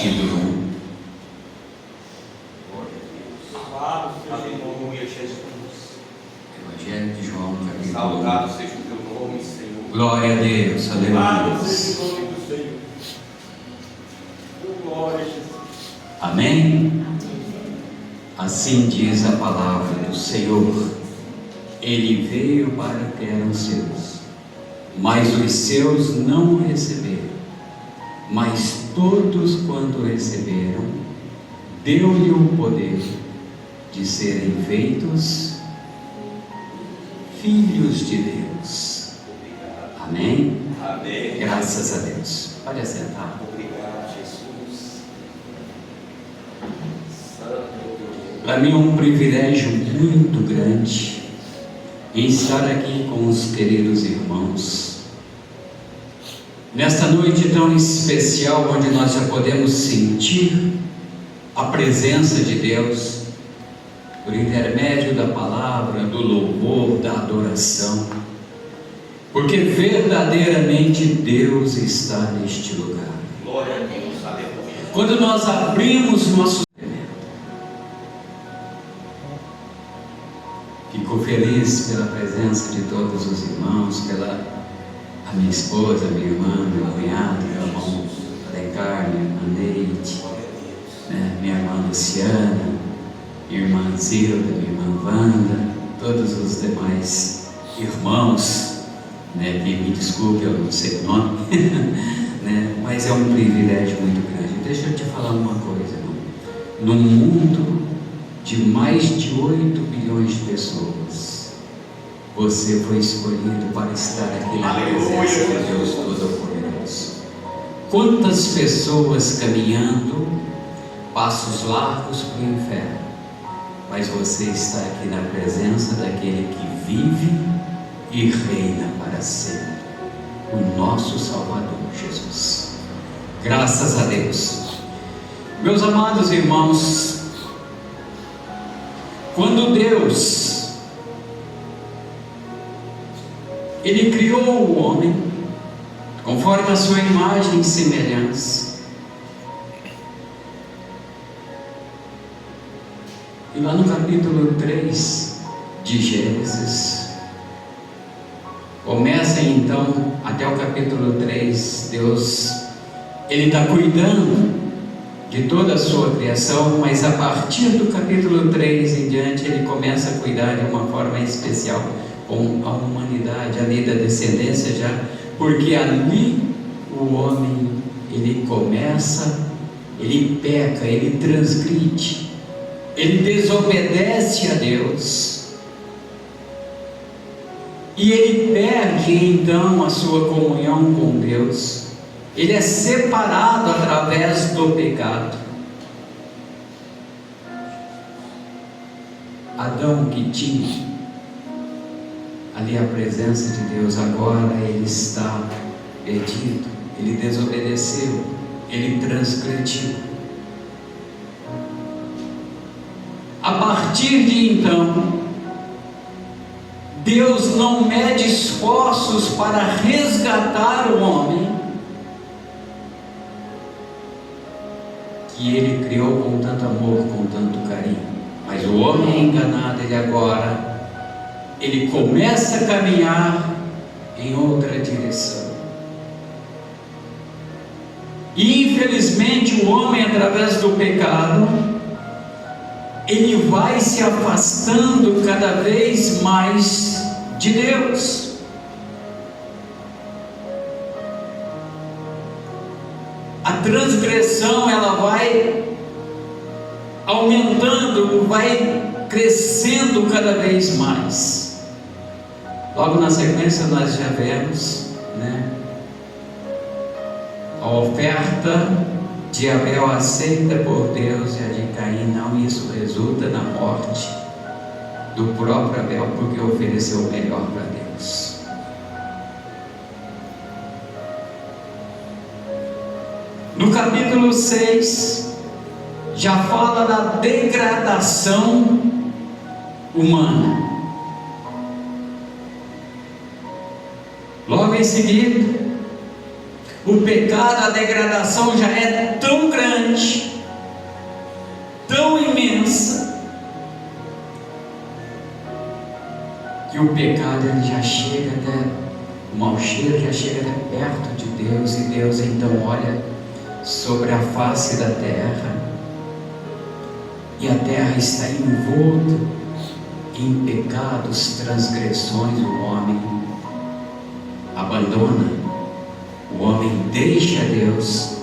capítulo 1. Aleluia, Jesus. Evangelho de João, capítulo 1. Salvado seja o teu nome, Senhor. Glória a Deus, Louvado aleluia. seja o nome do Senhor. Oh, glória a Jesus. Amém? Assim diz a palavra do Senhor. Ele veio para que eram seus, mas os seus não o receberam. Mas todos quanto receberam, deu-lhe o poder de serem feitos filhos de Deus. Amém? Amém. Graças a Deus. Pode assentar. Obrigado, Jesus. Santo Deus. Para mim é um privilégio muito grande em estar aqui com os queridos irmãos nesta noite tão especial, onde nós já podemos sentir a presença de Deus por intermédio da palavra, do louvor, da adoração, porque verdadeiramente Deus está neste lugar. Glória a Deus. Aleluia. Quando nós abrimos nosso... Fico feliz pela presença de todos os irmãos, pela a minha esposa, minha irmã, meu cunhado, meu irmão Alencar, minha irmã Neide, né, minha irmã Luciana, minha irmã Zilda, minha irmã Wanda, todos os demais irmãos, né, que me desculpe, eu não sei o nome, né, mas é um privilégio muito grande. Deixa eu te falar uma coisa, irmão. No mundo de mais de 8 bilhões de pessoas, você foi escolhido para estar aqui na presença de Deus Todo-Poderoso. Quantas pessoas caminhando passos largos para o inferno, mas você está aqui na presença daquele que vive e reina para sempre, o nosso Salvador Jesus. Graças a Deus. Meus amados irmãos, quando Deus Ele criou o homem conforme a sua imagem e semelhança, e lá no capítulo 3 de Gênesis, começa então até o capítulo 3, Deus Ele está cuidando de toda a sua criação, mas a partir do capítulo 3 em diante, Ele começa a cuidar de uma forma especial com a humanidade, ali da descendência já, porque ali o homem, ele começa, ele peca, ele transgride, ele desobedece a Deus, e ele perde então a sua comunhão com Deus, ele é separado através do pecado. Adão, que tinha ali a presença de Deus, agora ele está perdido, ele desobedeceu, ele transgrediu. A partir de então, Deus não mede esforços para resgatar o homem que ele criou com tanto amor, com tanto carinho. Mas o homem é enganado, ele agora ele começa a caminhar em outra direção. E infelizmente o homem, através do pecado, ele vai se afastando cada vez mais de Deus. A transgressão, ela vai aumentando, vai crescendo cada vez mais. Logo na sequência nós já vemos, né, a oferta de Abel aceita por Deus e a de Caim não. Isso resulta na morte do próprio Abel, porque ofereceu o melhor para Deus. No capítulo 6 já fala da degradação humana. Logo em seguida, o pecado, a degradação já é tão grande o pecado ele já chega até, o mau cheiro já chega até perto de Deus, e Deus então olha sobre a face da terra, e a terra está envolta em pecados, transgressões. O homem abandona, o homem deixa Deus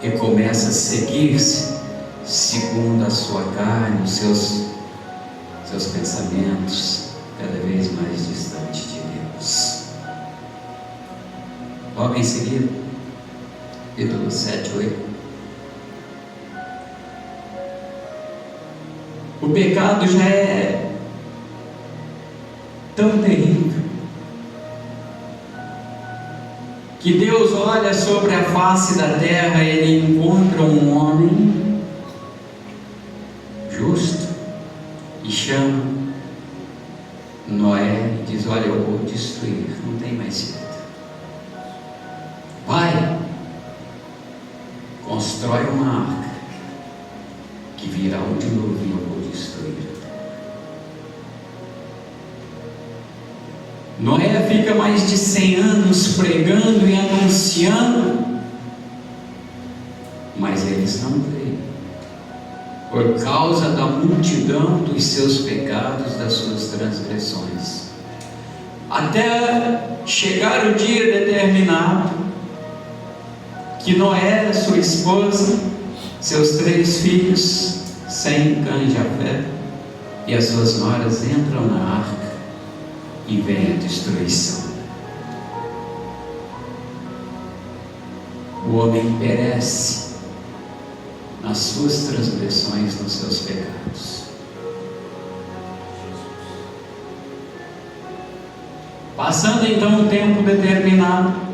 e começa a seguir-se segundo a sua carne, os seus pensamentos, cada vez mais distante de Deus. Logo em seguida, capítulo 7, 8. O pecado já é tão terrível que Deus olha sobre a face da terra, ele encontra um homem justo e chama Noé e diz: olha, eu vou destruir, não tem mais jeito. Vai, constrói uma arca que virá um dilúvio e eu vou destruir. Noé fica mais de 100 anos pregando e anunciando, mas eles não creem, por causa da multidão dos seus pecados, das suas transgressões, até chegar o dia determinado que Noé, sua esposa, seus 3 filhos, Sem, Cã e Jafé, e as suas noras entram na arca e vem a destruição. O homem perece nas suas transgressões, nos seus pecados. Passando então um tempo determinado,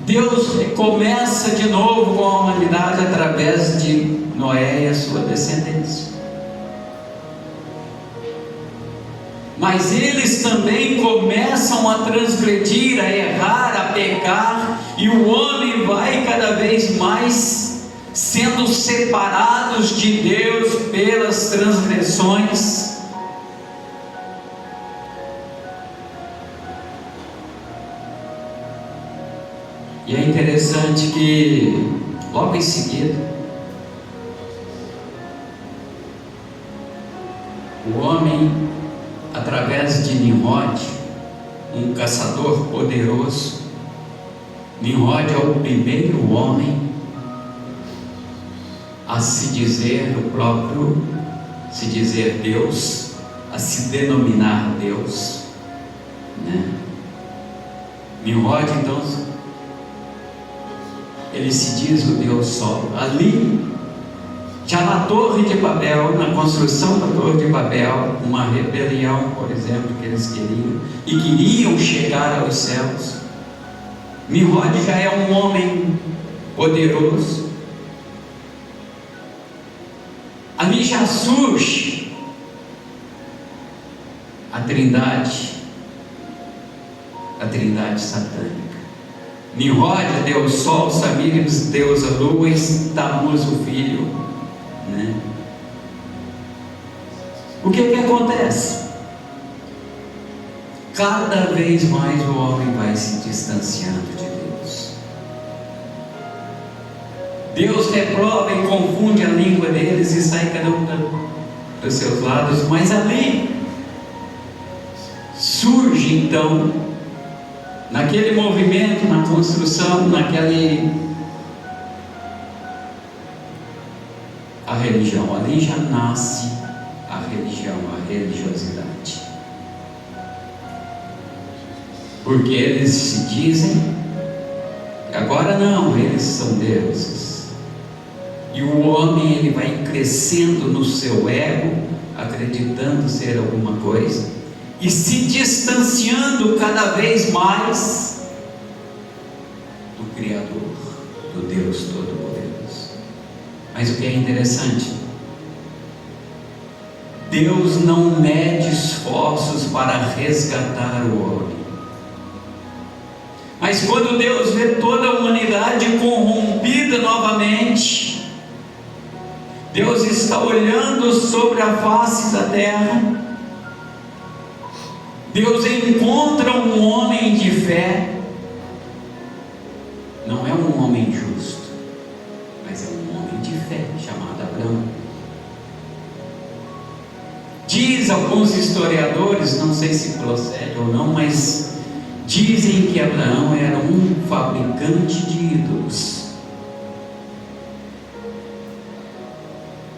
Deus começa de novo com a humanidade através de Noé e a sua descendência. Mas eles também começam a transgredir, a errar, a pecar, e o homem vai cada vez mais sendo separados de Deus pelas transgressões. E é interessante que logo em seguida o homem, através de Nimrod, um caçador poderoso, Nimrod é o primeiro homem a se dizer Deus, a se denominar Deus, né? Nimrod então, ele se diz o Deus Sol. Ali, já na Torre de Babel, na construção da Torre de Babel, uma rebelião, por exemplo, que eles queriam, e queriam chegar aos céus. Nimrod já é um homem poderoso. Ali já surge a trindade satânica. Nimrod, Deus Sol, Samíris, Deus a Lua, e Tamuz, o filho, né? O que acontece? Cada vez mais o homem vai se distanciando de Deus. Deus reprova e confunde a língua deles e sai cada um dos seus lados, mas ali surge então, naquele movimento, na construção, a religião, ali já nasce a religião, a religiosidade. Porque eles se dizem, agora não, eles são deuses. E o homem, ele vai crescendo no seu ego, acreditando ser alguma coisa, e se distanciando cada vez mais do Criador, do Deus Todo-Poderoso. Mas o que é interessante, Deus não mede esforços para resgatar o homem. Mas quando Deus vê toda a humanidade corrompida novamente, Deus está olhando sobre a face da terra Deus encontra um homem de fé. Não é um homem justo, mas é um homem de fé chamado Abraão. Diz alguns historiadores, não sei se procede ou não, mas dizem que Abraão era um fabricante de ídolos.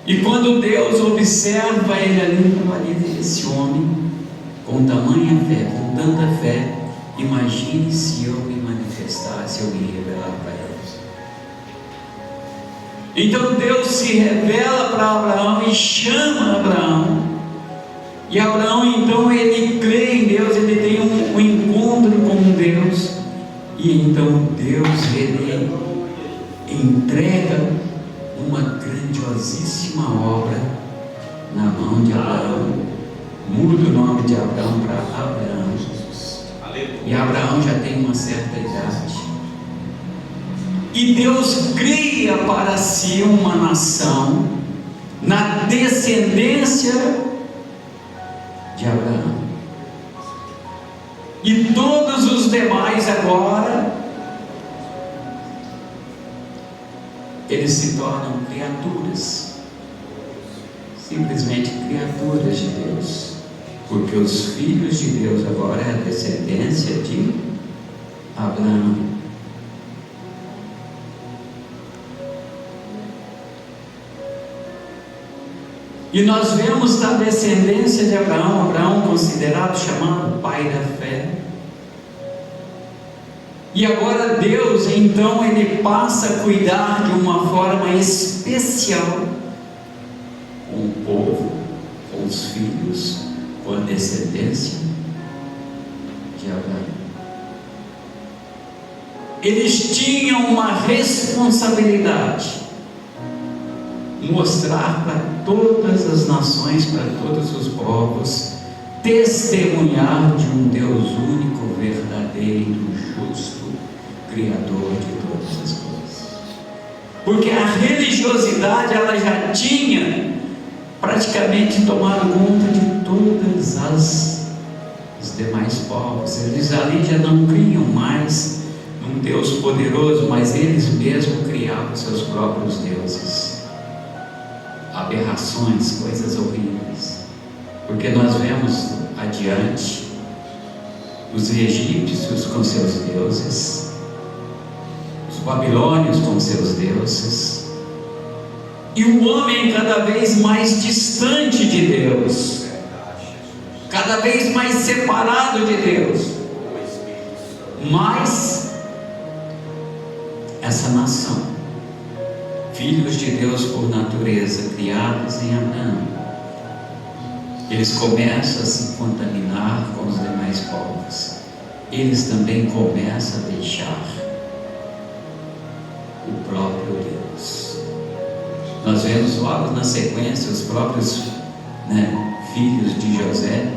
E quando Deus observa ele ali, diz: esse homem com tamanha fé, com tanta fé, imagine se eu me manifestasse, eu me revelar para eles. Então Deus se revela para Abraão e chama Abraão. E Abraão então ele crê em Deus, ele tem um encontro com Deus. E então Deus ele entrega uma grandiosíssima obra na mão de Abraão. Muda o nome de Abraão para Abraão. E Abraão já tem uma certa idade. E Deus cria para si uma nação na descendência de Abraão. E todos os demais agora, eles se tornam criaturas, simplesmente criaturas de Deus, porque os filhos de Deus agora é a descendência de Abraão. E nós vemos da descendência de Abraão, Abraão considerado, chamado pai da fé. E agora Deus, então, ele passa a cuidar de uma forma especial com o povo, com os filhos, com a descendência de Abraão. Eles tinham uma responsabilidade: mostrar para todas as nações, para todos os povos, testemunhar de um Deus único, verdadeiro, justo, Criador de todas as coisas. Porque a religiosidade ela já tinha praticamente tomado conta de todas os demais povos. Eles ali já não criam mais num Deus poderoso, mas eles mesmos criavam seus próprios deuses. Aberrações, coisas horríveis. Porque nós vemos adiante os egípcios com seus deuses, os babilônios com seus deuses, e o homem cada vez mais distante de Deus, cada vez mais separado de Deus. Mas essa nação, filhos de Deus por natureza, criados em Abraão, eles começam a se contaminar com os demais povos. Eles também começam a deixar o próprio Deus. Nós vemos logo na sequência os próprios filhos de José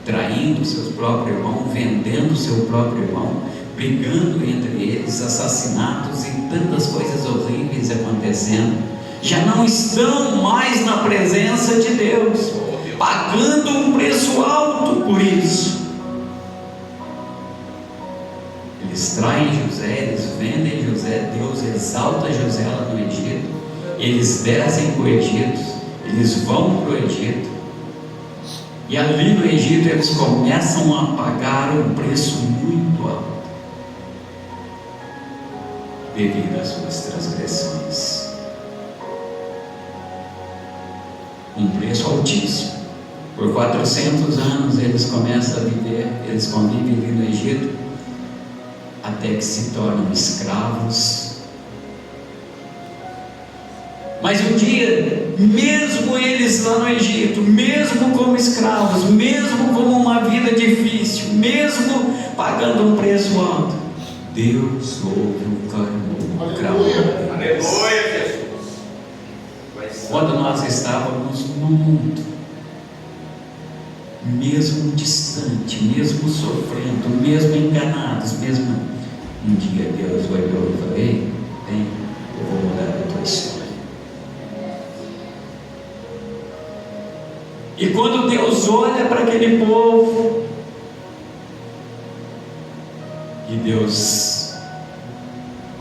traindo seu próprio irmão, vendendo seu próprio irmão, brigando entre eles, assassinatos e tantas coisas horríveis acontecendo. Já não estão mais na presença de Deus, pagando um preço alto por isso. Eles traem José, eles vendem José, Deus exalta José lá no Egito, eles descem para o Egito, eles vão para o Egito, e ali no Egito eles começam a pagar um preço muito alto, devido às suas transgressões. Um preço altíssimo. Por 400 anos eles começam a viver, eles convivem ali no Egito, até que se tornam escravos. Mas um dia, mesmo eles lá no Egito, mesmo como escravos, mesmo como uma vida difícil, mesmo pagando um preço alto, Deus ouve o clamor. Aleluia, Jesus. Quando nós estávamos no mundo, mesmo distante, mesmo sofrendo, mesmo enganados, mesmo um dia Deus olhou e falou: ei, vem, eu vou mudar a tua história. E quando Deus olha para aquele povo, Deus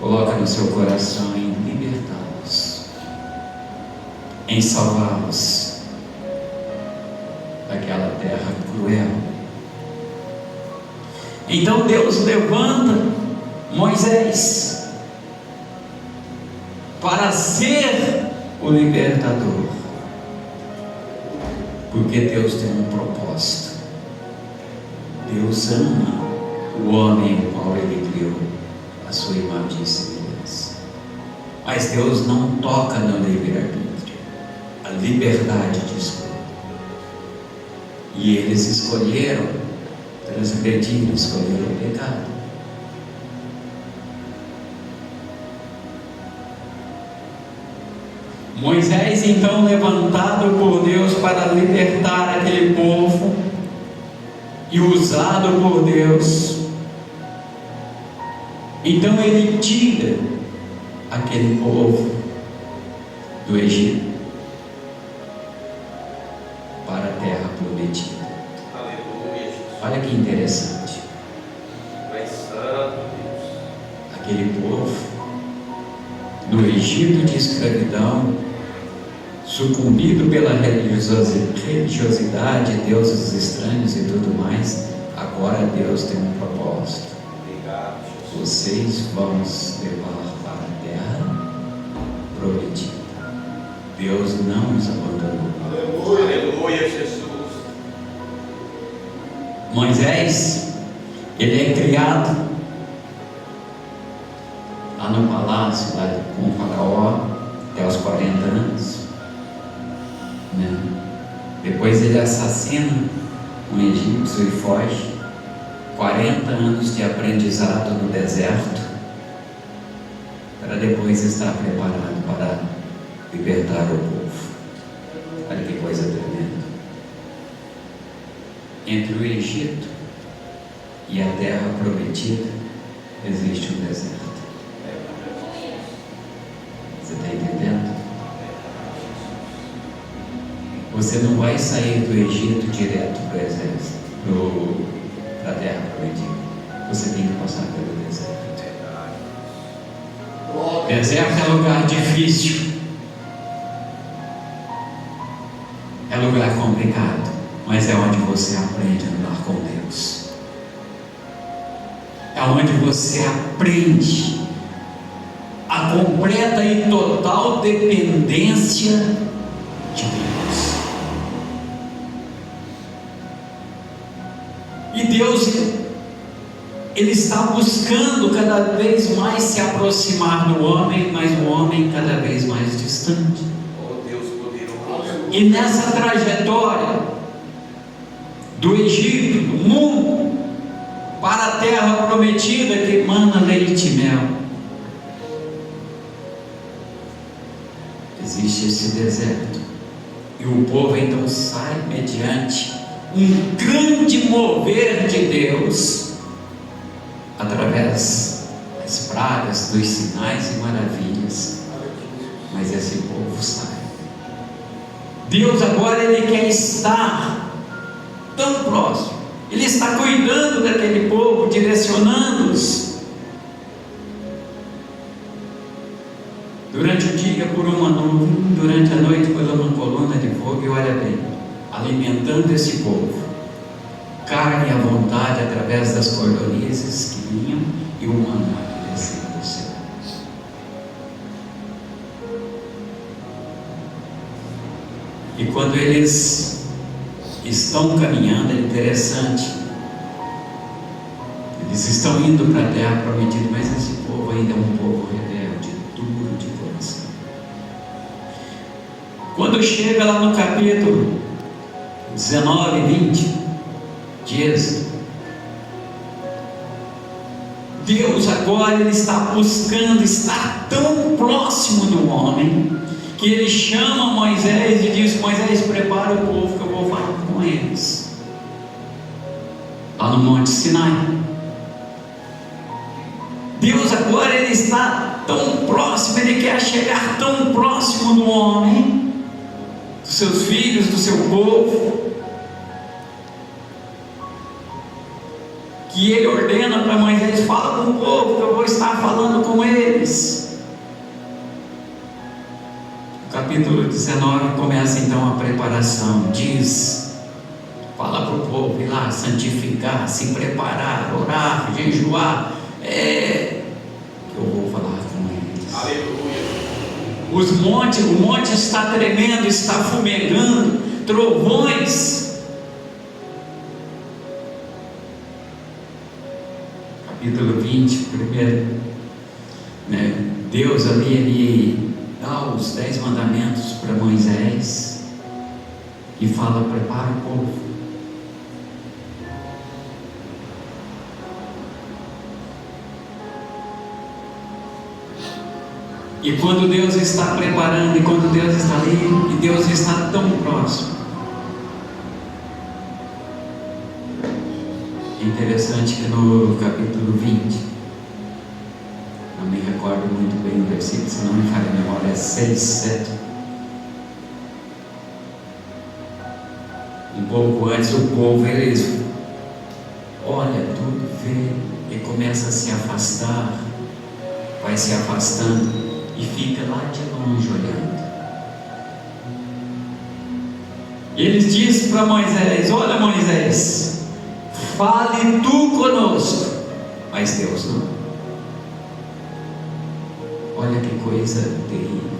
coloca no seu coração em libertá-los, em salvá-los daquela terra cruel. Então Deus levanta Moisés para ser o libertador, porque Deus tem um propósito. Deus ama o homem o qual Ele criou, a sua imagem e semelhança. Mas Deus não toca no livre-arbítrio, a liberdade de escolha. E eles escolheram transgredir, escolheram o pecado. Moisés, então, levantado por Deus para libertar aquele povo e usado por Deus, então ele tira aquele povo do Egito para a terra prometida. Aleluia, Jesus. Olha que interessante. Pai santo, Deus. Aquele povo no Egito de escravidão, sucumbido pela religiosidade, deuses estranhos e tudo mais, agora Deus tem um propósito. Obrigado, Jesus. Vocês vão os levar para a terra prometida. Deus não os abandonou. Aleluia, Jesus. Moisés, ele é criado lá no palácio, lá com o faraó, até os 40 anos. Né? Depois ele assassina um egípcio e foge. 40 anos de aprendizado no deserto, para depois estar preparado para libertar o povo. Olha que coisa tremenda. Entre o Egito e a terra prometida existe um deserto. Você está entendendo? Você não vai sair do Egito direto para o exército, para a terra prometida. Você tem que passar pelo deserto. Deserto é lugar difícil, é lugar complicado, mas é onde você aprende a andar com Deus. É onde você aprende a completa e total dependência de Deus. E Deus, Ele está buscando cada vez mais se aproximar do homem, mas o homem cada vez mais distante. Oh Deus poderoso. E nessa trajetória do Egito, do mundo, para a terra prometida que emana leite e mel, existe esse deserto. E o povo então sai mediante um grande mover de Deus, através das pragas, dos sinais e maravilhas. Mas esse povo sai. Deus agora Ele quer estar tão próximo. Ele está cuidando daquele povo, direcionando-os. Durante o dia por uma nuvem, durante a noite por uma coluna de fogo, e olha bem, alimentando esse povo, carne à vontade através das cordonizes que vinham e o maná que descia do céu. E quando eles estão caminhando, é interessante, eles estão indo para a terra prometida, mas esse povo ainda é um povo rebelde, duro de coração. Quando chega lá no capítulo 19 e 20 de Êxodo, Deus agora Ele está buscando estar tão próximo do homem, que Ele chama Moisés e diz: Moisés, prepara o povo que eu vou falar com eles, lá no Monte Sinai. Deus agora Ele está tão próximo, Ele quer chegar tão próximo do homem, dos seus filhos, do seu povo, que ele ordena para Moisés: fala com o povo que eu vou estar falando com eles. O capítulo 19 começa então a preparação. Diz: fala para o povo ir lá santificar, se preparar, orar, jejuar, que eu vou falar com eles. Aleluia. O monte está tremendo, está fumegando, trovões. Capítulo 20, primeiro, Deus ali, ele dá os 10 mandamentos para Moisés e fala: prepara o povo. E quando Deus está preparando, e quando Deus está ali, e Deus está tão próximo. É interessante que no capítulo 20, não me recordo muito bem o versículo, se não me falha a memória, é 6, 7. Um pouco antes, o povo, eles olha tudo, vê, e começa a se afastar, vai se afastando, e fica lá de longe olhando. E eles dizem para Moisés: olha, Moisés, fale tu conosco. Mas Deus não. Olha que coisa terrível.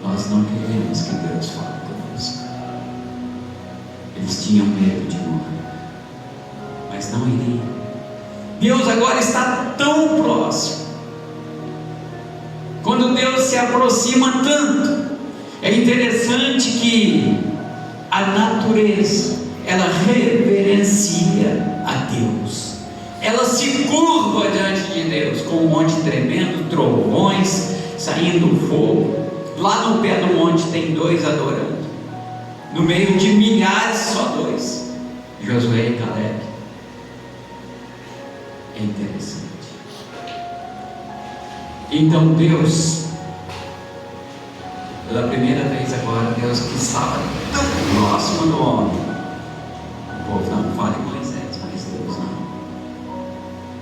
Nós não queremos que Deus fale conosco. Eles tinham medo de morrer, mas não iriam. Deus agora está tão próximo. Quando Deus se aproxima tanto, é interessante que a natureza, ela reverencia a Deus, ela se curva diante de Deus, com um monte tremendo, trovões, saindo fogo. Lá no pé do monte tem 2 adorando, no meio de milhares, só 2, Josué e Caleb. É interessante. Então Deus, pela primeira vez agora, Deus que estava tão próximo do homem, o povo não fala em Moisés, mas Deus não.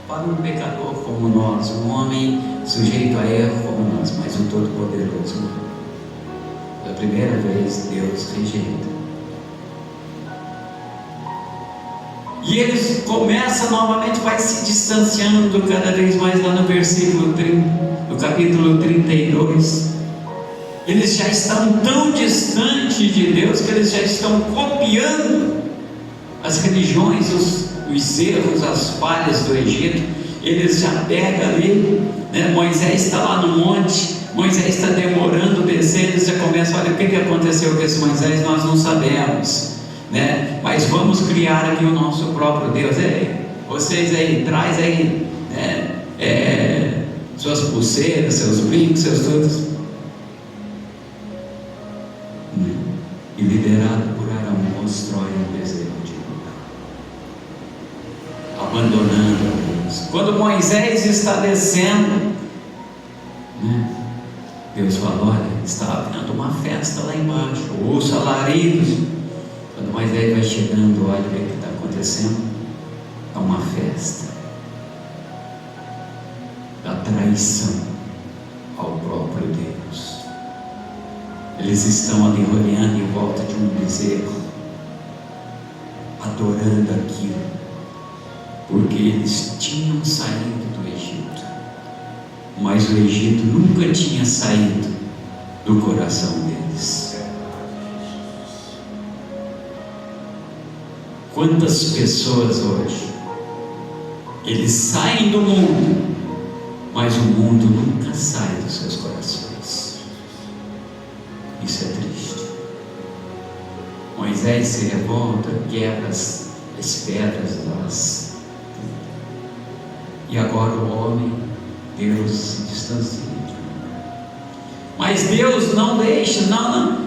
Para um pecador como nós, um homem sujeito a erro como nós, mas o Todo-Poderoso não. Pela primeira vez Deus rejeita. E eles começam novamente, vai se distanciando cada vez mais. Lá no versículo 30, no capítulo 32, eles já estão tão distantes de Deus que eles já estão copiando as religiões, os erros, as falhas do Egito. Eles já pegam ali, Moisés está lá no monte, Moisés está demorando descer, eles já começam: olha, o que aconteceu com esse Moisés, nós não sabemos, mas vamos criar aqui o nosso próprio Deus. Vocês aí, traz aí suas pulseiras, seus brincos, seus tudo. E liderado por Arão, constrói um bezerro de ouro, abandonando a Deus. Quando Moisés está descendo, Deus fala: olha, está havendo uma festa lá embaixo, ouça alaridos. Quando Moisés vai chegando, olha o que está acontecendo. É uma festa da traição ao próprio Deus. Eles estão ali olhando em volta de um bezerro, adorando aquilo, porque eles tinham saído do Egito, mas o Egito nunca tinha saído do coração deles. Quantas pessoas hoje, eles saem do mundo, mas o mundo nunca sai dos seus corações. Isso é triste. Moisés se revolta, quebra as pedras, e agora o homem, Deus se distancia. Mas Deus não deixa, não.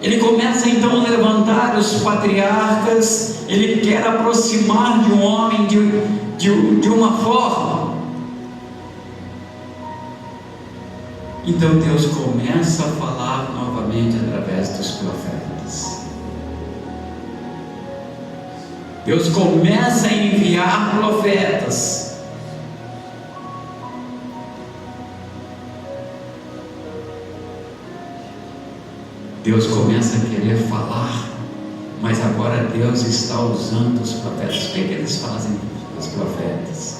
Ele começa então a levantar os patriarcas. Ele quer aproximar de um homem de uma forma. Então Deus começa a falar novamente através dos profetas. Deus começa a enviar profetas. Deus começa a querer falar, mas agora Deus está usando os profetas. O que eles fazem, os profetas?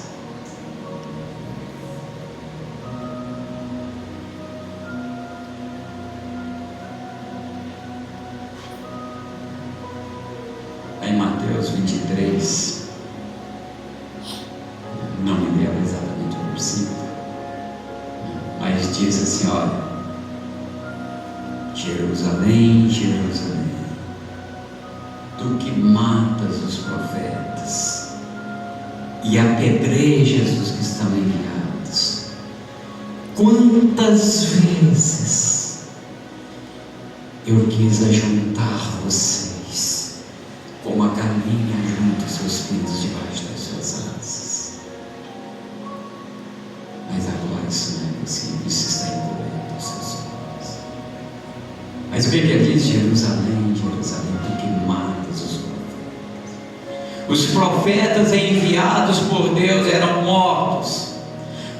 Em Mateus 23, não me lembro exatamente o versículo, mas diz assim: olha, Jerusalém, Jerusalém, tu que matas os profetas e apedrejas os que estão enviados, quantas vezes eu quis ajuntar vocês como a galinha junta os seus filhos debaixo das suas asas, mas agora isso não é possível, isso está encoberto os seus olhos. Mas o que ele diz? Jerusalém, Jerusalém, tu que matas os profetas. Os profetas enviados por Deus eram mortos.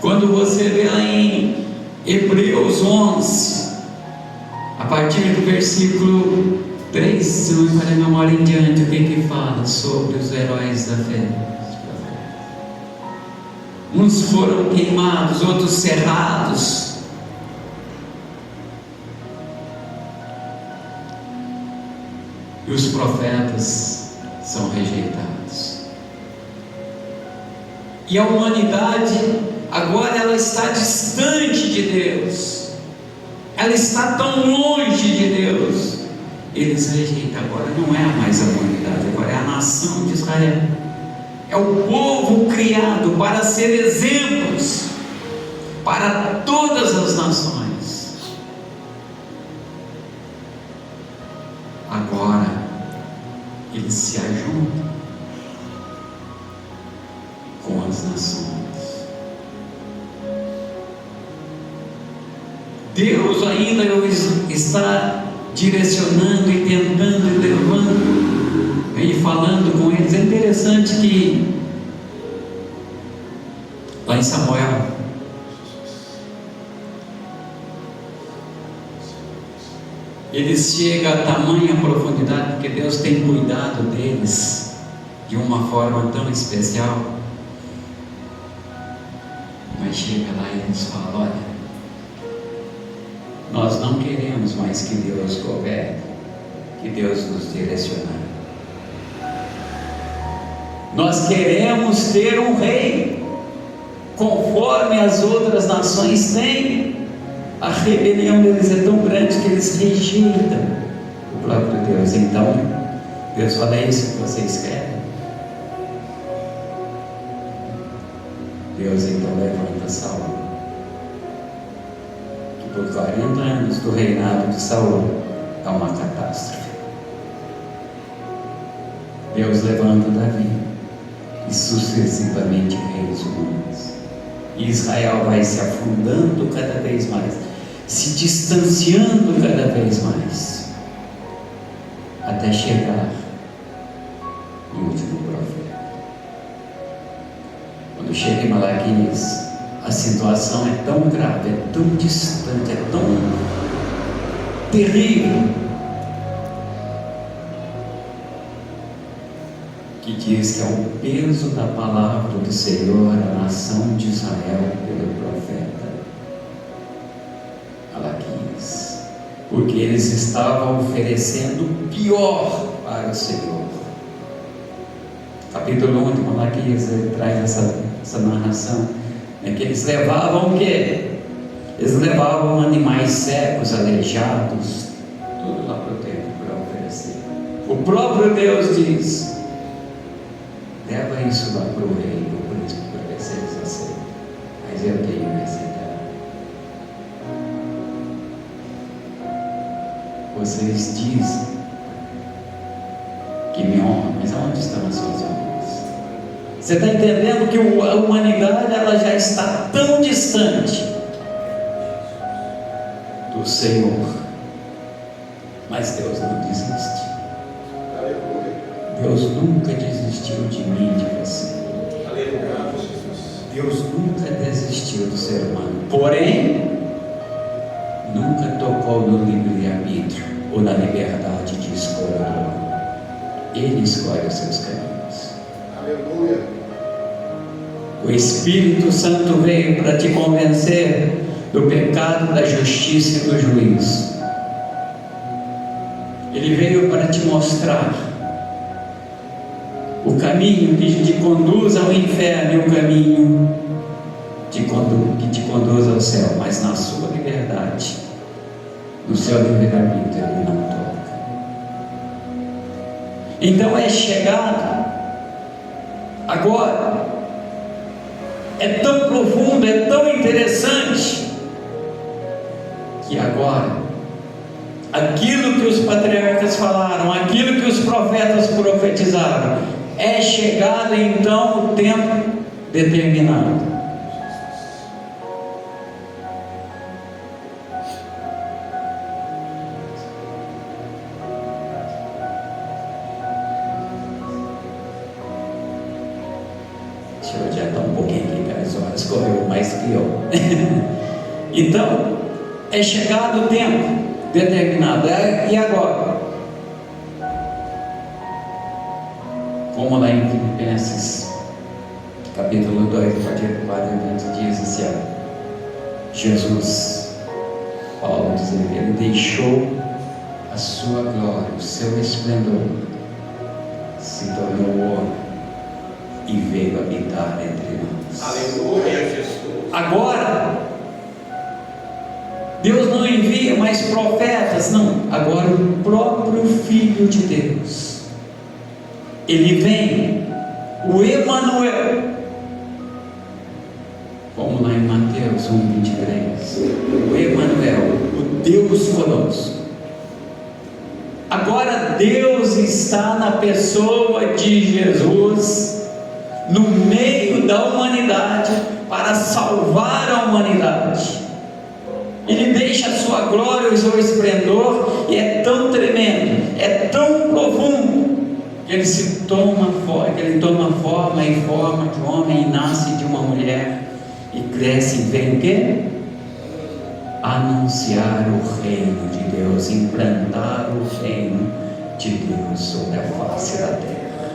Quando você vê lá em Hebreus 11, a partir do versículo 3, se não me falha a memória em diante, o que fala sobre os heróis da fé? Uns foram queimados, outros cerrados. E os profetas são rejeitados. E a humanidade agora ela está distante de Deus. Ela está tão longe de Deus. Eles rejeitam. Agora não é mais a humanidade, agora é a nação de Israel. É o povo criado para ser exemplos para todas as nações. Agora eles se ajuntam com as nações. Deus ainda está direcionando e tentando e levando e falando com eles. É interessante que lá em Samuel, eles chegam a tamanha profundidade, porque Deus tem cuidado deles de uma forma tão especial. Mas chega lá e eles falam: olha, nós não queremos mais que Deus governe, que Deus nos direcione. Nós queremos ter um rei, conforme as outras nações têm. A rebelião deles é tão grande que eles rejeitam o próprio Deus. Então, Deus fala: é isso que vocês querem? Deus então levanta Saul, que por 40 anos do reinado de Saul é uma catástrofe. Deus levanta Davi e sucessivamente reis humanos. E Israel vai se afundando cada vez mais, se distanciando cada vez mais, até chegar no último profeta. Quando chega em Malaquias, a situação é tão grave, é tão distante, é tão terrível, que diz que é o peso da palavra do Senhor à nação de Israel pelo profeta Malaquias, porque eles estavam oferecendo o pior para o Senhor. Capítulo 1 de Malaquias, ele traz essa narração, que eles levavam o quê? Eles levavam animais secos, aleijados, tudo lá para o templo para oferecer. O próprio Deus diz: leva isso lá para o rei, para o príncipe, para ver se eles aceitam. Mas eu tenho essa ideia. Vocês dizem que me honram, mas aonde estão as suas honras? Você está entendendo que a humanidade ela já está tão distante do Senhor, mas Deus não desiste. Deus nunca desiste. desistiu de mim, de você. Aleluia, Jesus. Deus nunca desistiu do ser humano. Porém, nunca tocou no livre-arbítrio ou na liberdade de escolha do homem. Ele escolhe os seus caminhos. Aleluia. O Espírito Santo veio para te convencer do pecado, da justiça e do juízo. Ele veio para te mostrar o caminho que te conduz ao inferno e o caminho que te conduz ao céu, mas na sua liberdade, no seu livre-arbítrio, ele não toca. Então é chegado agora, é tão profundo, é tão interessante, que agora, aquilo que os patriarcas falaram, aquilo que os profetas profetizaram, é chegado então o tempo determinado. Deixa eu adiantar um pouquinho aqui, que as horas correu mais que eu. Então, é chegado o tempo determinado. E agora? Como lá em Filipenses, capítulo 2, a partir do 4 diz assim: Jesus, Paulo diz, ele deixou a sua glória, o seu esplendor, se tornou homem e veio habitar entre nós. Aleluia, Jesus. Agora, Deus não envia mais profetas, não. Agora o próprio Filho de Deus, ele vem, o Emanuel, como lá em Mateus 1:23, o Emanuel, o Deus conosco. Agora Deus está na pessoa de Jesus, no meio da humanidade, para salvar a humanidade. Ele deixa a sua glória, o seu esplendor, e é tão tremendo, é tão profundo, que ele toma forma e forma de homem, e nasce de uma mulher, e cresce e vem o quê? Anunciar o reino de Deus, implantar o reino de Deus sobre a face da terra,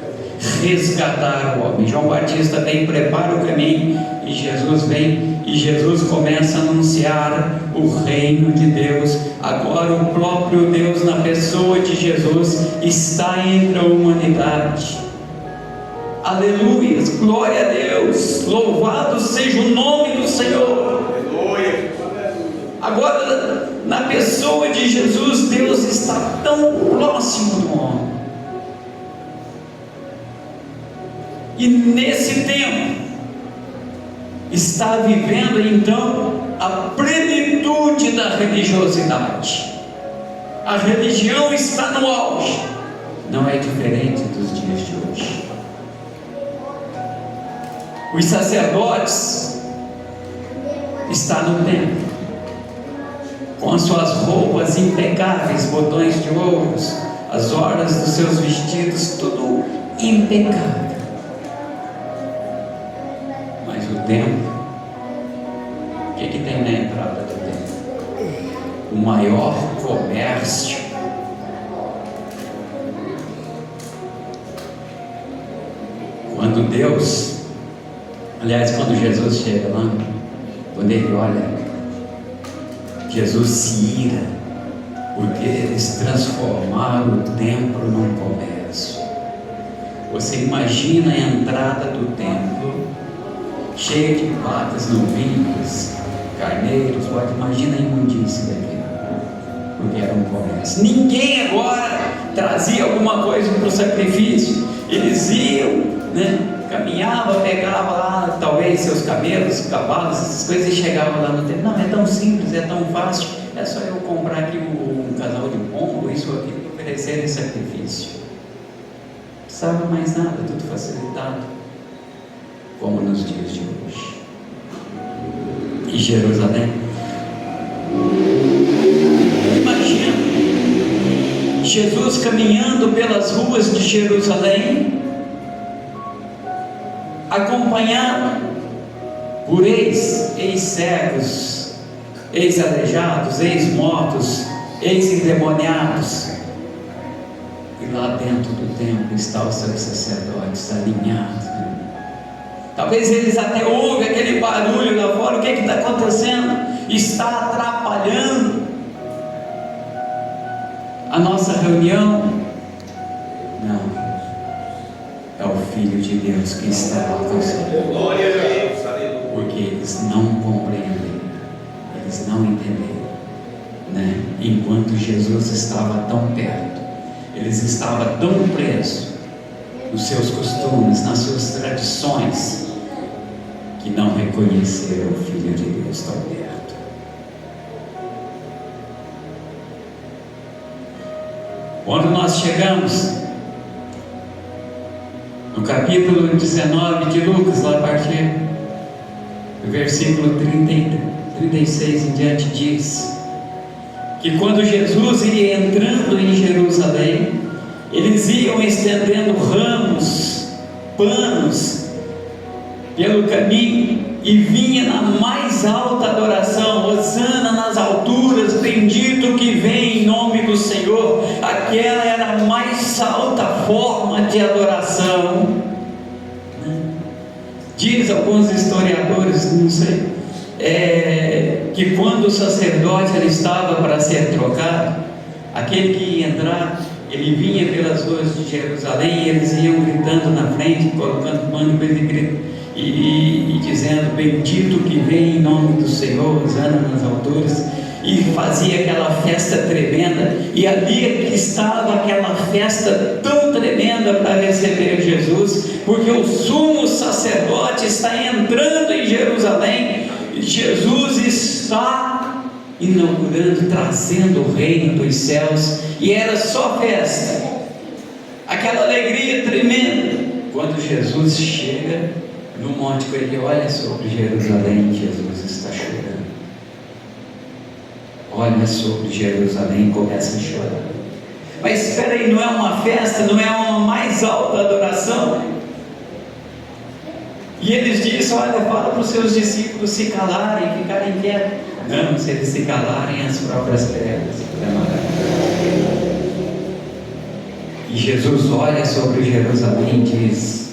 resgatar o homem. João Batista vem, prepara o caminho, e Jesus vem, e Jesus começa a anunciar o reino de Deus. Agora o próprio Deus, na pessoa de Jesus, está entre a humanidade. Aleluia, glória a Deus, louvado seja o nome do Senhor. Aleluia. Agora, na pessoa de Jesus, Deus está tão próximo do homem. E nesse tempo, está vivendo então a plenitude da religiosidade. A religião está no auge. Não é diferente dos dias de hoje. Os sacerdotes estão no templo, com as suas roupas impecáveis, botões de ouro, as orlas dos seus vestidos, tudo impecável. Mas o templo, o que tem na entrada do templo? O maior comércio. Quando Deus, aliás, quando Jesus chega lá, quando ele olha, Jesus se ira, porque eles transformaram o templo num comércio. Você imagina a entrada do templo, cheia de vacas, novilhos, carneiros, imagina a imundícia daqui, porque era um comércio. Ninguém agora trazia alguma coisa para o sacrifício. Eles iam, caminhava, pegava lá, talvez seus camelos, cavalos, essas coisas, e chegava lá no templo. Não, é tão simples, é tão fácil, é só eu comprar aqui um casal de pombo, isso ou aquilo, e oferecer em sacrifício. Não precisava mais nada, tudo facilitado, como nos dias de hoje. E Jerusalém, imagina Jesus caminhando pelas ruas de Jerusalém, acompanhado por ex-cegos, ex-aleijados, ex-mortos, ex-endemoniados. E lá dentro do templo está os seus sacerdotes alinhados. Talvez eles até ouvem aquele barulho lá fora. O que está acontecendo? Está atrapalhando a nossa reunião? Não, é o Filho de Deus que está lá com você. Glória a Deus, aleluia. Porque eles não compreendem, eles não entenderam, né? Enquanto Jesus estava tão perto, eles estavam tão presos nos seus costumes, nas suas tradições, que não reconheceram o Filho de Deus tão perto. Quando nós chegamos no capítulo 19 de Lucas, lá a partir do versículo 36 em diante, diz que quando Jesus ia entrando em Jerusalém, eles iam estendendo ramos, panos pelo caminho, e vinha na mais alta adoração: Hosana nas alturas, bendito que vem em nome do Senhor. Aquela era a mais alta forma de adoração. Diz alguns historiadores, não sei, que quando o sacerdote ele estava para ser trocado, aquele que ia entrar, ele vinha pelas ruas de Jerusalém, e eles iam gritando na frente, colocando pano e dizendo: bendito que vem em nome do Senhor, Hosana nas alturas, e fazia aquela festa tremenda. E ali que estava aquela festa tão tremenda para receber Jesus, porque o sumo sacerdote está entrando em Jerusalém, e Jesus está inaugurando, trazendo o reino dos céus, e era só festa, aquela alegria tremenda. Quando Jesus chega no monte, ele olha sobre Jerusalém, Jesus está chorando. Olha sobre Jerusalém e começa a chorar. Mas espera aí, não é uma festa, não é uma mais alta adoração? E eles dizem: olha, fala para os seus discípulos se calarem, ficarem quietos. Não, se eles se calarem, as próprias pedras. E Jesus olha sobre Jerusalém e diz,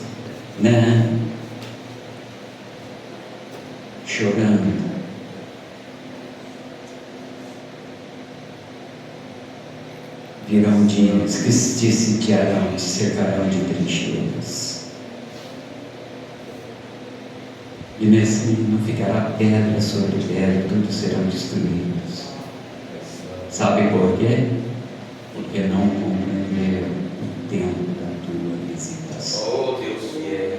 né, chorando: virão dias que te sitiarão, te cercarão de trincheiras, e nesse não ficará pedra sobre pedra, tudo serão destruídos. Sabe por quê? Porque não compreenderam o tempo da tua visitação. Oh, Deus fiel.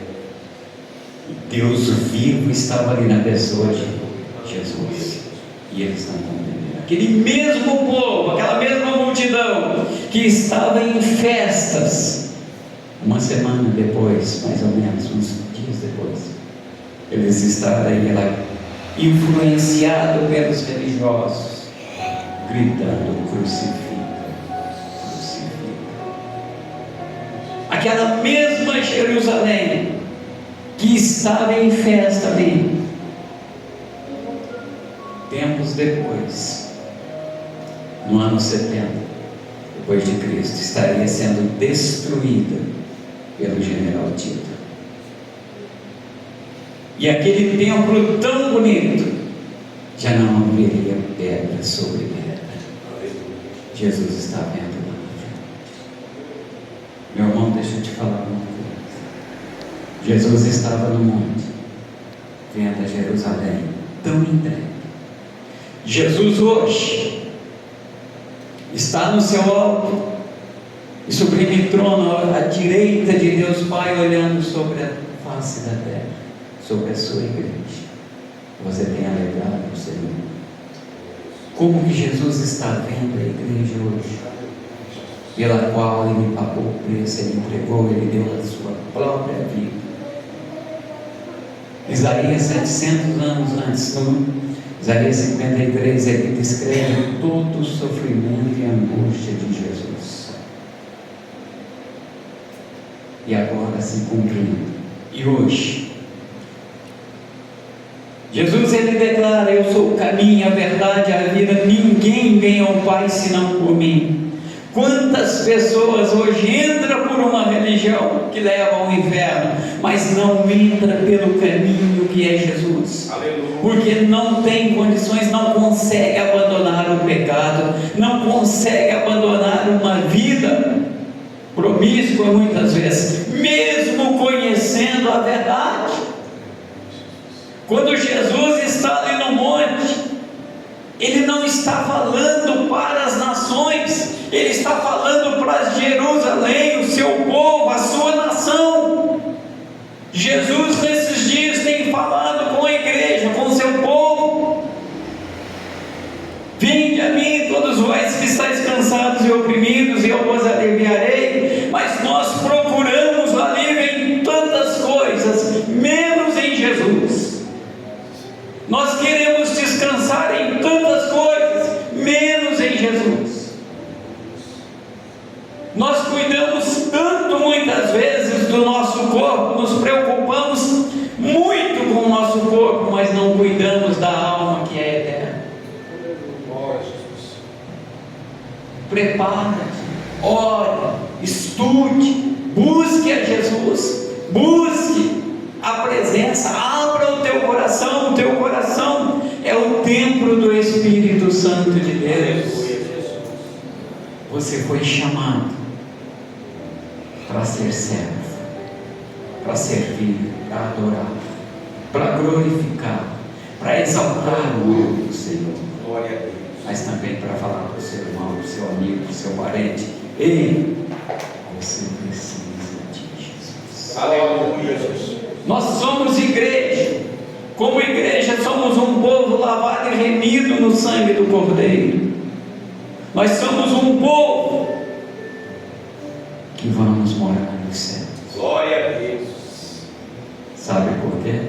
Deus vivo estava ali na pessoa de Jesus, e eles não compreenderam. Aquele mesmo povo, aquela mesma multidão que estava em festas, uma semana depois, mais ou menos, uns dias depois, eles estavam aí lá, influenciados pelos religiosos, gritando: crucifica, crucifica. Aquela mesma Jerusalém que estava em festa ali, tempos depois, no ano 70 depois de Cristo, estaria sendo destruída pelo general Tito. E aquele templo tão bonito já não haveria pedra sobre pedra. Jesus está vendo lá. Meu irmão, deixa eu te falar uma coisa. Jesus estava no monte, vendo a Jerusalém tão entregue. Jesus hoje está no seu alto e sublime trono, à direita de Deus Pai, olhando sobre a face da terra, sobre a sua igreja. Você tem alegrado o Senhor? Como que Jesus está vendo a igreja hoje, pela qual Ele pagou o preço, Ele entregou, Ele deu a sua própria vida? Isaías 700 anos antes, Isaías 53, ele descreve todo o sofrimento e a angústia de Jesus, e agora se cumprindo. E hoje Jesus, ele declara: eu sou o caminho, a verdade e a vida, ninguém vem ao Pai senão por mim. Quantas pessoas hoje entram por uma religião que leva ao inferno, mas não entra pelo caminho que é Jesus. Aleluia. Porque não tem condições, não consegue abandonar o pecado, não consegue abandonar uma vida promíscua muitas vezes, mesmo conhecendo a verdade. Quando Jesus está ali no monte, Ele não está falando para as nações, Ele está falando para Jerusalém, o seu povo, a sua nação. Jesus nesses dias tem falado com a igreja, com o seu povo: vinde a mim todos vós que estáis cansados e oprimidos, e eu vos aliviarei. Mas nós procuramos alívio em tantas coisas, menos em Jesus. Nós queremos descansar em tantas coisas, menos em Jesus. Nós cuidamos tanto muitas vezes do nosso corpo, nos preocupamos muito com o nosso corpo, mas não cuidamos da alma que é eterna. Prepara-te, ore, estude, busque a Jesus, busque a presença, abra o teu coração. O teu coração é o templo do Espírito Santo de Deus. Você foi chamado para ser servo, para servir, para adorar, para glorificar, para exaltar o nome do Senhor. Glória a Deus. Mas também para falar para o seu irmão, para o seu amigo, para o seu parente: ei, você precisa de Jesus. Aleluia, Jesus. Nós somos igreja. Como igreja somos um povo lavado e remido no sangue do Cordeiro. Nós somos um povo que vamos morar nos céus. Glória a Deus. Sabe por quê?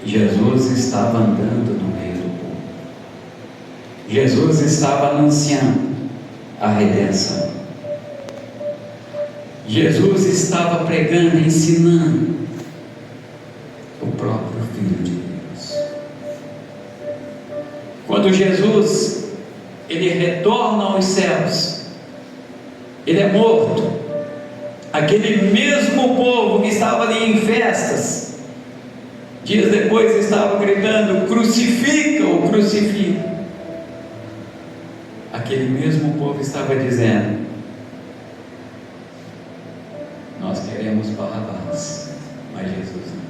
Jesus estava andando no meio do povo. Jesus estava anunciando a redenção. Jesus estava pregando, ensinando o próprio Filho de Deus. Quando Jesus ele retorna aos céus, ele é morto. Aquele mesmo povo que estava ali em festas, dias depois estava gritando: crucifica-o, crucifica. Aquele mesmo povo estava dizendo: nós queremos Barrabás, mas Jesus não.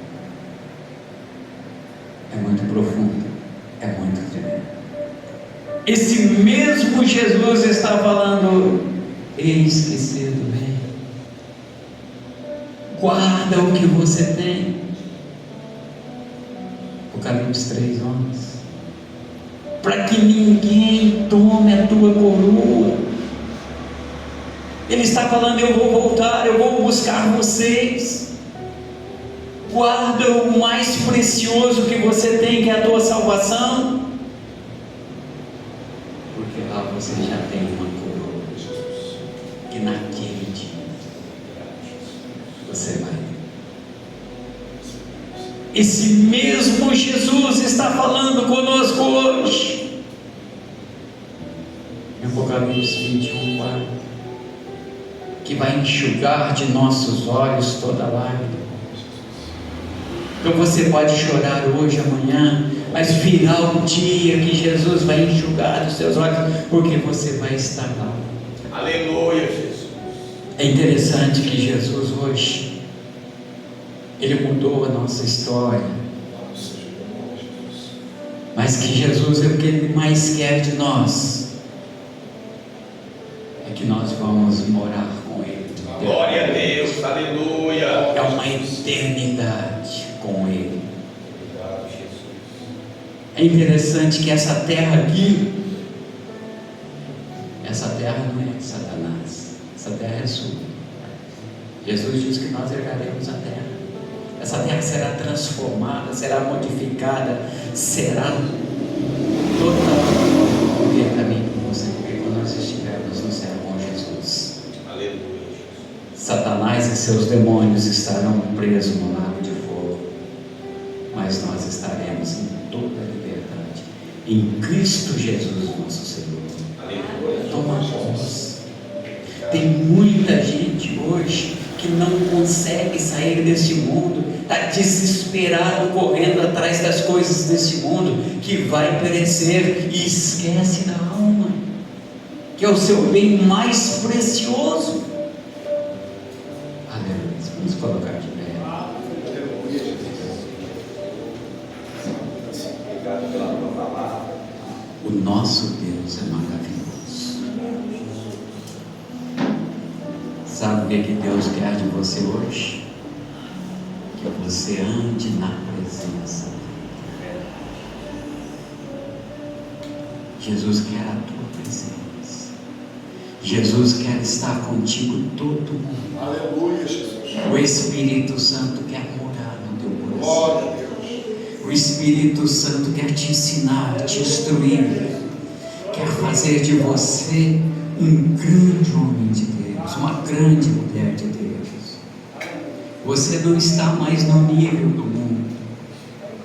É muito profundo, é muito tremendo. Esse mesmo Jesus está falando: eis que cedo vem, guarda o que você tem. Apocalipse 3:11. Para que ninguém tome a tua coroa. Ele está falando: eu vou voltar, eu vou buscar vocês. Guarda o mais precioso que você tem, que é a tua salvação, porque lá você já tem uma coroa, que naquele dia você vai. Esse mesmo Jesus está falando conosco hoje. Em Apocalipse 21:4, que vai enxugar de nossos olhos toda lágrima. Então você pode chorar hoje, amanhã, mas virá o dia que Jesus vai enxugar dos seus olhos, porque você vai estar lá. Aleluia, Jesus. É interessante que Jesus hoje, Ele mudou a nossa história, mas que Jesus, o que Ele mais quer de nós é que nós vamos morar com Ele. Glória a Deus, aleluia. É uma eternidade com Ele. É interessante que essa terra aqui, essa terra não é de Satanás, essa terra é sua. Jesus diz que nós herdaremos a terra. Essa terra será transformada, será modificada, será totalmente caminho com você, porque quando nós estivermos no céu com Jesus, Aleluia. Satanás e seus demônios estarão presos no lago de fogo, mas nós estaremos em em Cristo Jesus, nosso Senhor. Aleluia. Toma posse. Tem muita gente hoje que não consegue sair deste mundo, está desesperado, correndo atrás das coisas deste mundo, que vai perecer, e esquece da alma, que é o seu bem mais precioso. Aleluia. Vamos colocar de pé. Obrigado pela tua palavra. O nosso Deus é maravilhoso. Sabe o que Deus quer de você hoje? Que você ande na presença dele. Jesus quer a tua presença. Jesus quer estar contigo todo mundo. Aleluia, Jesus. O Espírito Santo quer morar no teu coração. Glória a Deus. O Espírito Santo quer te ensinar, te instruir, quer fazer de você um grande homem de Deus, uma grande mulher de Deus. Você não está mais no nível do mundo,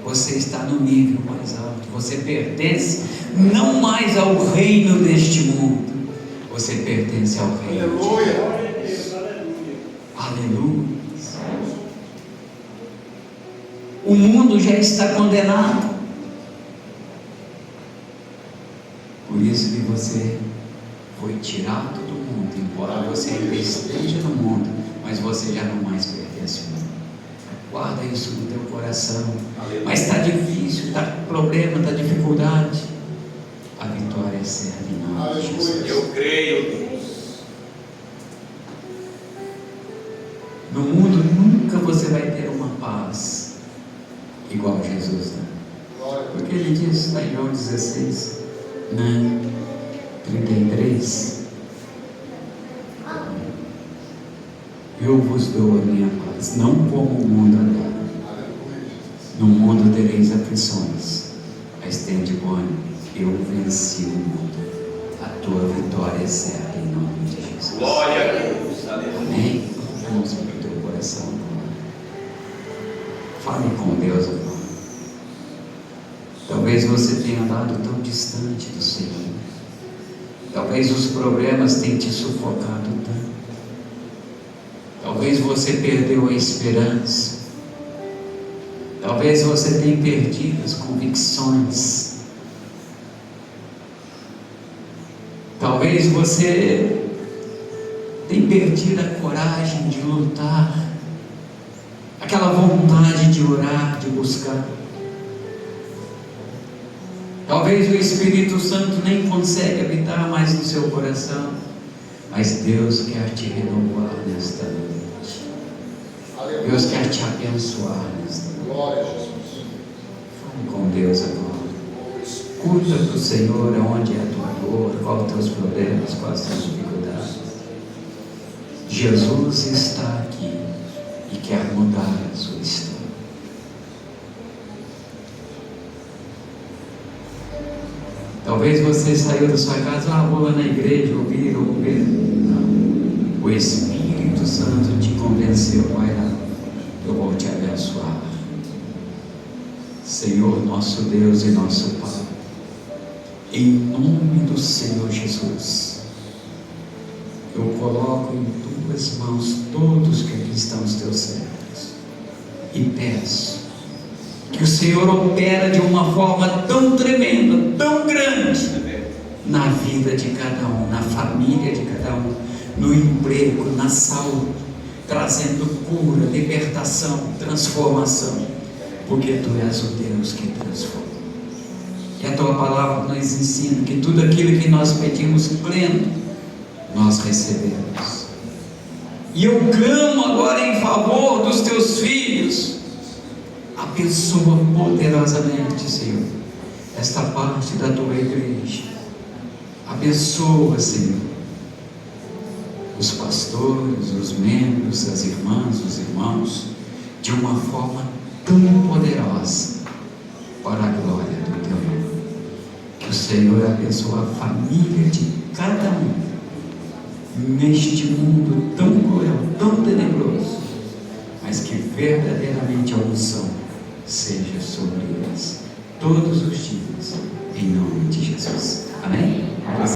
você está no nível mais alto. Você pertence não mais ao reino deste mundo, você pertence ao reino de Deus. Aleluia. O mundo já está condenado. Por isso que você foi tirado do mundo, embora você ainda esteja no mundo, mas você já não mais pertence ao mundo. Guarda isso no teu coração. Mas está difícil, está com problema, está dificuldade. A vitória é certa em nome de Jesus. Eu creio. No mundo nunca você vai ter uma paz igual Jesus, né? Porque ele diz lá em João 16, né? 33: eu vos dou a minha paz, não como o mundo dá. No mundo tereis aflições, mas tende bom ânimo, eu venci o mundo. A tua vitória é certa em nome de Jesus. Glória a Deus. Aleluia. Amém? Vamos para o teu coração agora. Fale com Deus agora. Talvez você tenha andado tão distante do Senhor. Talvez os problemas tenham te sufocado tanto. Talvez você perdeu a esperança. Talvez você tenha perdido as convicções. Talvez você tenha perdido a coragem de lutar, aquela vontade de orar, de buscar. Talvez o Espírito Santo nem consegue habitar mais no seu coração, mas Deus quer te renovar nesta noite. Deus quer te abençoar nesta noite. Glória a Jesus. Fale com Deus agora. Escuta do Senhor aonde é a tua dor, quais os teus problemas, quais as tuas dificuldades. Jesus está aqui e quer mudar a sua história. Talvez você saiu da sua casa, vou lá na igreja, ouvir. Não. O Espírito Santo te convenceu, vai lá, eu vou te abençoar. Senhor, nosso Deus e nosso Pai, em nome do Senhor Jesus, eu coloco em tuas mãos todos que aqui estão os teus servos e peço que o Senhor opera de uma forma tão tremenda, tão grande na vida de cada um, na família de cada um, no emprego, na saúde, trazendo cura, libertação, transformação, porque Tu és o Deus que transforma. E a Tua palavra nos ensina que tudo aquilo que nós pedimos pleno, nós recebemos. E eu clamo agora em favor dos Teus filhos. Abençoa poderosamente, Senhor, esta parte da Tua igreja. Abençoa, Senhor, os pastores, os membros, as irmãs, os irmãos, de uma forma tão poderosa, para a glória do Teu nome. Que o Senhor abençoe a família de cada um, neste mundo tão cruel, tão tenebroso, mas que verdadeiramente a unção seja sobre eles todos os dias, em nome de Jesus. Amém?